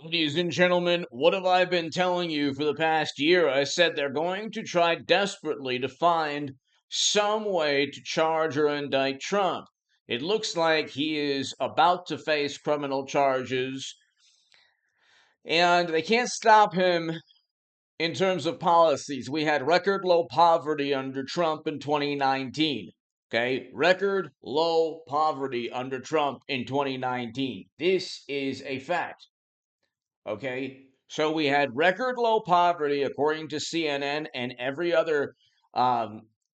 Ladies and gentlemen, what have I been telling you for the past year? I said they're going to try desperately to find some way to charge or indict Trump. It looks like he is about to face criminal charges, and they can't stop him in terms of policies. We had record low poverty under Trump in 2019. Okay, record low poverty under Trump in 2019. This is a fact. Okay, so we had record low poverty according to CNN and every other.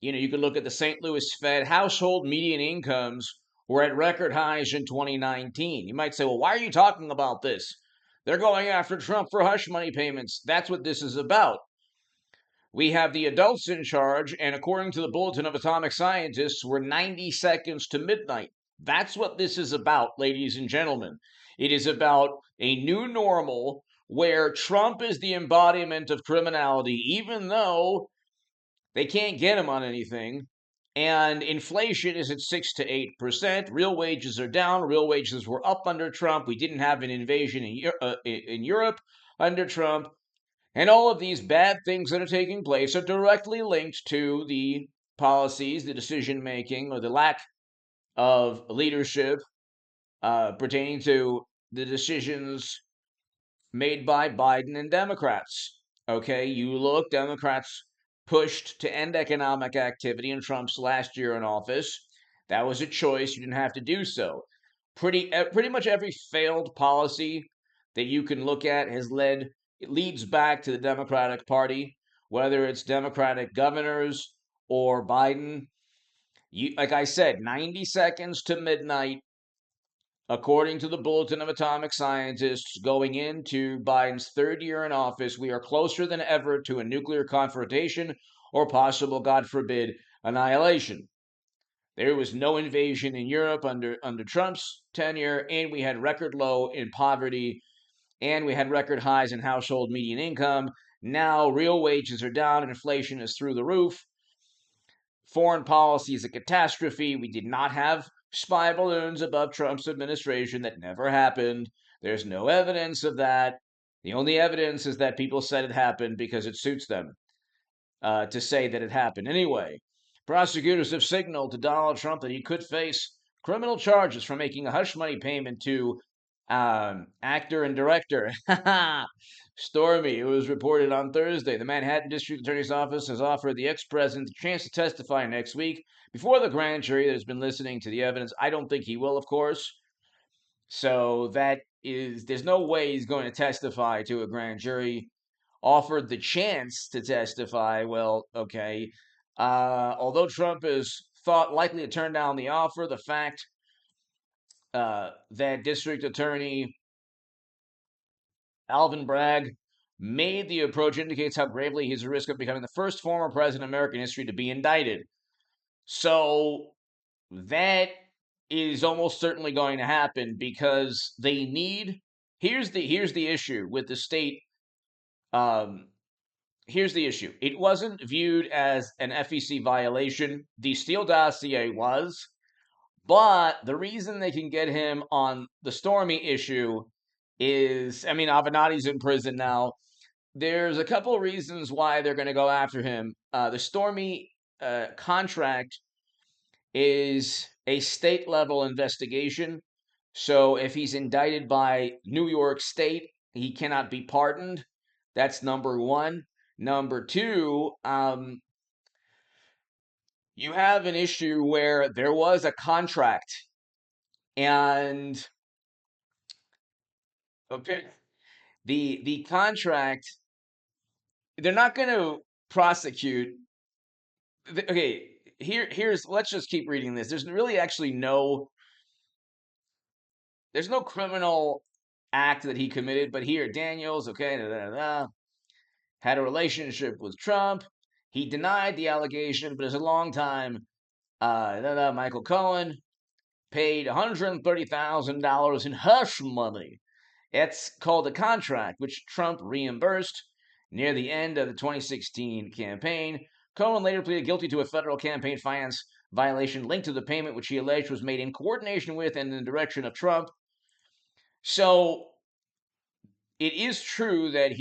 You could look at the St. Louis Fed. Household median incomes were at record highs in 2019. You might say, well, why are you talking about this? They're going after Trump for hush money payments. That's what this is about. We have the adults in charge, and according to the Bulletin of Atomic Scientists, we're 90 seconds to midnight. That's what this is about, ladies and gentlemen. It is about a new normal where Trump is the embodiment of criminality, even though they can't get him on anything. And inflation is at 6 to 8%. Real wages are down. Real wages were up under Trump. We didn't have an invasion in Europe under Trump. And all of these bad things that are taking place are directly linked to the policies, the decision making, or the lack of leadership pertaining to the decisions made by Biden and Democrats. Okay, you look, Democrats pushed to end economic activity in Trump's last year in office. That was a choice. You didn't have to do so. Pretty much every failed policy that you can look at it leads back to the Democratic Party, whether it's Democratic governors or Biden. Like I said, 90 seconds to midnight, according to the Bulletin of Atomic Scientists, going into Biden's third year in office, we are closer than ever to a nuclear confrontation or possible, God forbid, annihilation. There was no invasion in Europe under Trump's tenure, and we had record low in poverty, and we had record highs in household median income. Now real wages are down, and inflation is through the roof. Foreign policy is a catastrophe. We did not have spy balloons above Trump's administration. That never happened. There's no evidence of that. The only evidence is that people said it happened because it suits them to say that it happened. Anyway, prosecutors have signaled to Donald Trump that he could face criminal charges for making a hush money payment to actor and director Stormy. It was reported on Thursday. The Manhattan District Attorney's Office has offered the ex-president the chance to testify next week before the grand jury that has been listening to the evidence. I don't think he will, of course. So there's no way he's going to testify to a grand jury. Offered the chance to testify. Well, okay. Although Trump is thought likely to turn down the offer, the fact that District Attorney Alvin Bragg made the approach indicates how gravely he's at risk of becoming the first former president in American history to be indicted. So that is almost certainly going to happen because they need. Here's the issue with the state. Here's the issue. It wasn't viewed as an FEC violation. The Steele dossier was, but the reason they can get him on the Stormy issue is, I mean, Avenatti's in prison now. There's a couple of reasons why they're going to go after him. The Stormy contract is a state level investigation. So if he's indicted by New York State, he cannot be pardoned. That's number one. Number two, you have an issue where there was a contract and okay, the contract, they're not going to prosecute. Okay, here's let's just keep reading this. There's really actually there's no criminal act that he committed, but here Daniels, okay, had a relationship with Trump. He denied the allegation, but as a long time, Michael Cohen paid $130,000 in hush money. It's called a contract, which Trump reimbursed near the end of the 2016 campaign. Cohen later pleaded guilty to a federal campaign finance violation linked to the payment, which he alleged was made in coordination with and in the direction of Trump. So it is true that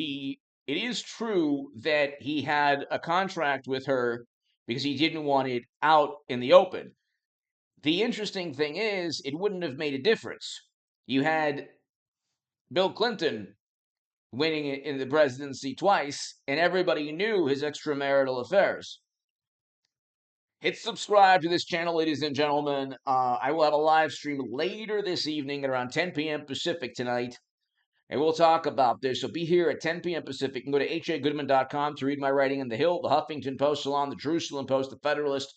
he had a contract with her because he didn't want it out in the open. The interesting thing is, it wouldn't have made a difference. You had Bill Clinton winning in the presidency twice, and everybody knew his extramarital affairs. Hit subscribe to this channel, ladies and gentlemen. I will have a live stream later this evening at around 10 p.m. Pacific tonight, and we'll talk about this. So be here at 10 p.m. Pacific. You can go to hagoodman.com to read my writing in The Hill, The Huffington Post, Salon, The Jerusalem Post, The Federalist,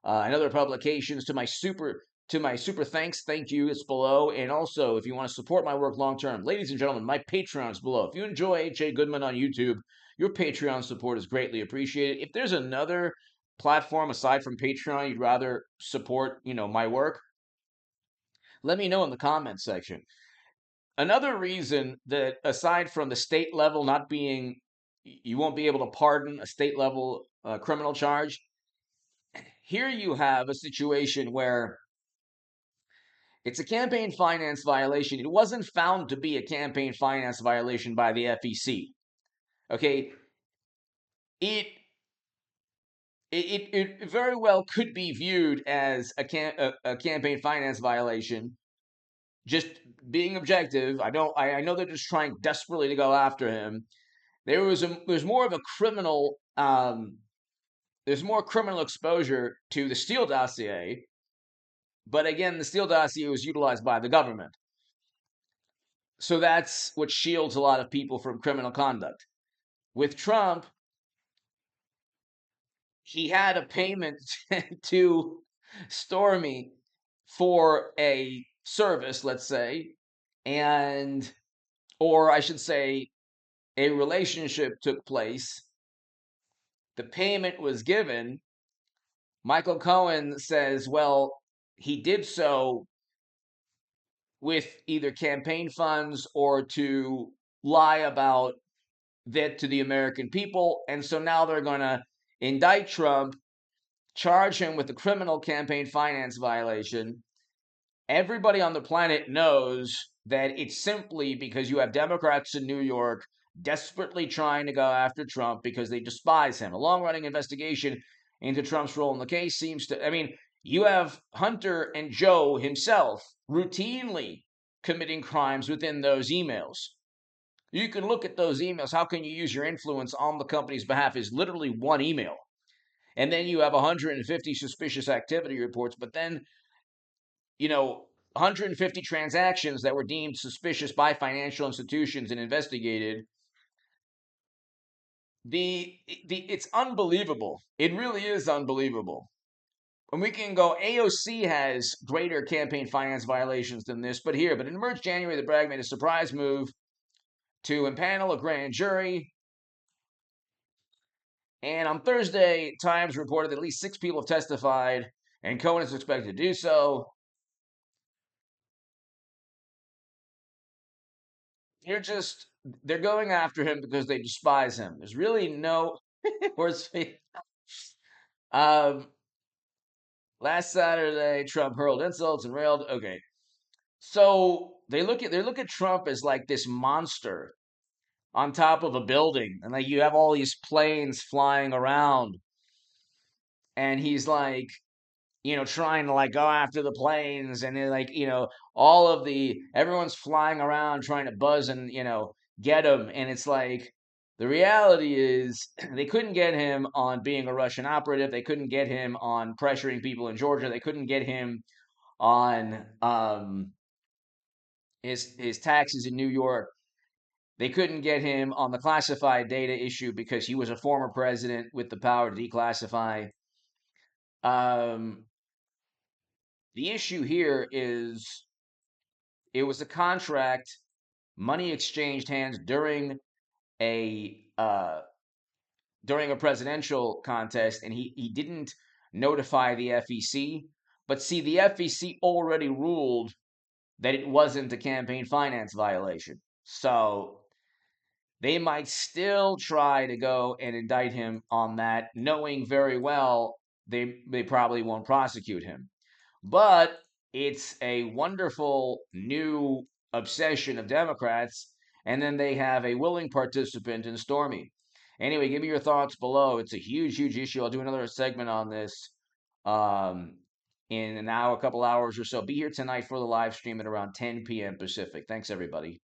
and other publications. To my super thank you, it's below. And also, if you want to support my work long term, ladies and gentlemen, my Patreon is below. If you enjoy H.A. Goodman on YouTube, your Patreon support is greatly appreciated. If there's another platform aside from Patreon you'd rather support, my work, let me know in the comments section. Another reason that, aside from the state level not being, you won't be able to pardon a state level criminal charge, here you have a situation where it's a campaign finance violation. It wasn't found to be a campaign finance violation by the FEC. Okay, it it very well could be viewed as a campaign finance violation. Just being objective, I know they're just trying desperately to go after him. There's more of a criminal there's more criminal exposure to the Steele dossier, but again, the Steele dossier was utilized by the government. So that's what shields a lot of people from criminal conduct. With Trump, he had a payment to Stormy for a service, let's say, and, or I should say, a relationship took place. The payment was given. Michael Cohen says, well, he did so with either campaign funds or to lie about that to the American people. And so now they're going to indict Trump, charge him with a criminal campaign finance violation. Everybody on the planet knows that it's simply because you have Democrats in New York desperately trying to go after Trump because they despise him. A long running investigation into Trump's role in the case seems to, you have Hunter and Joe himself routinely committing crimes within those emails. You can look at those emails. How can you use your influence on the company's behalf is literally one email. And then you have 150 suspicious activity reports, but then, 150 transactions that were deemed suspicious by financial institutions and investigated. It's unbelievable. It really is unbelievable. And we can go, AOC has greater campaign finance violations than this, but in March, January, the Bragg made a surprise move to impanel a grand jury. And on Thursday, Times reported that at least 6 people have testified, and Cohen is expected to do so. They're going after him because they despise him. There's really no worse. Um, last Saturday, Trump hurled insults and railed. Okay, so they look at Trump as like this monster on top of a building, and like you have all these planes flying around, and he's like, trying to like go after the planes, and then like, everyone's flying around trying to buzz and get him, and it's like the reality is they couldn't get him on being a Russian operative, they couldn't get him on pressuring people in Georgia, they couldn't get him on his taxes in New York. They couldn't get him on the classified data issue because he was a former president with the power to declassify. Um, the issue here is it was a contract, money exchanged hands a during a presidential contest, and he didn't notify the FEC. But see, the FEC already ruled that it wasn't a campaign finance violation. So they might still try to go and indict him on that, knowing very well they probably won't prosecute him. But it's a wonderful new obsession of Democrats, And then they have a willing participant in Stormy. Anyway, give me your thoughts below. It's a huge, huge issue. I'll do another segment on this um, in now a couple hours or so. Be here tonight for the live stream at around 10 p.m. Pacific. Thanks, everybody.